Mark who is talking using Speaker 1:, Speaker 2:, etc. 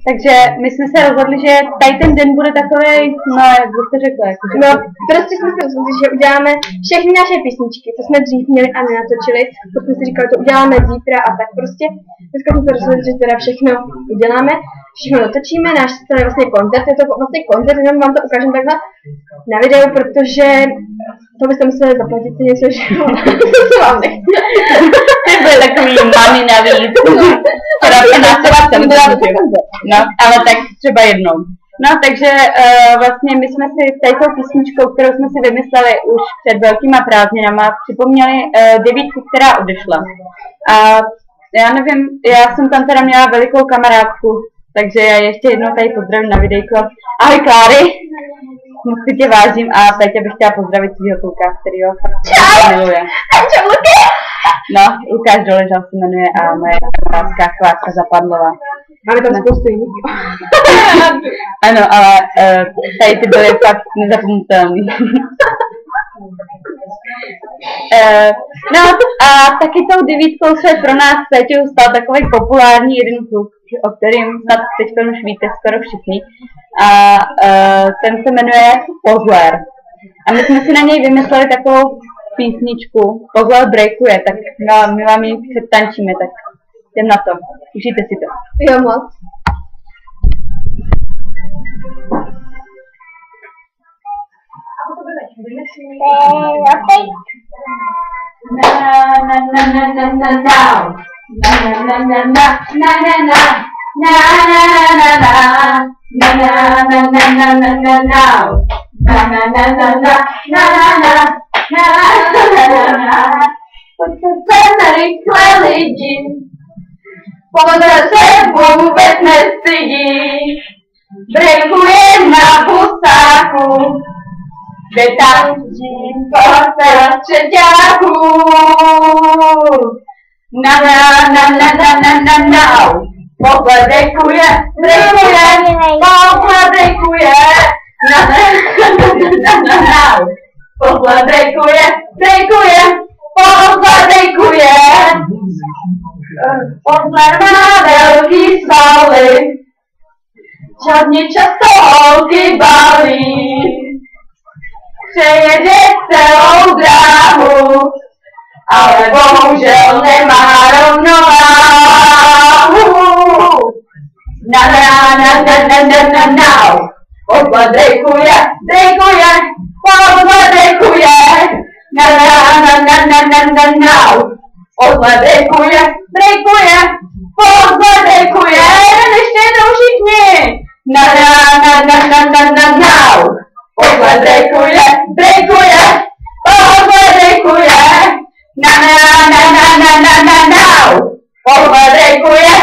Speaker 1: Takže my jsme se rozhodli, že tady ten den bude takový, no jak bych to řekla, jako,
Speaker 2: no, prostě jsme se rozhodli, že uděláme všechny naše písničky, co jsme dřív měli a nenatočili, protože jsme si říkali, to uděláme zítra a tak prostě. Dneska jsme se rozhodli, že teda všechno uděláme, všechno natočíme, náš celý vlastně koncert, je to vlastně koncert, jenom vám to ukážeme takhle na videu, protože to byste museli zaplatit si něco, že to vám nechci.
Speaker 1: Ty byly takový mami navíc. No, ale tak třeba jednou. No, takže vlastně my jsme si této písničkou, kterou jsme si vymysleli už před velkýma prázdninama, připomněli devítku, která odešla. A já nevím, já jsem tam teda měla velikou kamarádku, takže já ještě jednou tady pozdravím na videjko. Ahoj Kláry, moc si tě vážím a Pétě bych chtěla pozdravit svýho kluka, kterýho fakt miluje.
Speaker 2: Čau, Luky!
Speaker 1: No, Lukáš Doležal se jmenuje a moje kamarádka Klárka Zapadlová.
Speaker 2: Máme tam spoustu jiných.
Speaker 1: Ano, ale tady ty byly fakt nezapomenutelný. No a taky tou devítkou se pro nás s Péťou stal takový populární jeden kluk, o kterým snad teď už víte skoro všichni. A ten se jmenuje Pozler. A my jsme si na něj vymysleli takovou písničku, Pozler breakuje, tak my vám ji předtančíme, tak jdem na to. Užijte si to.
Speaker 2: Jo, moc.
Speaker 3: Pozor se vůbec nestydí, breakuje na busáku, kde tančí prostředňáků. Na, pozor breakuje, pozor breakuje, pozor breakuje, pozor breakuje. Pozor má velký svaly, hodně často holky baví, přejede celou dráhu, ale bohužel nemá rovnováhu. Pozor breakuje, pozor breakuje, pozor breakuje, pozor breakuje, ještě jednou všichni. Pozor breakuje, pozor breakuje, pozor breakuje.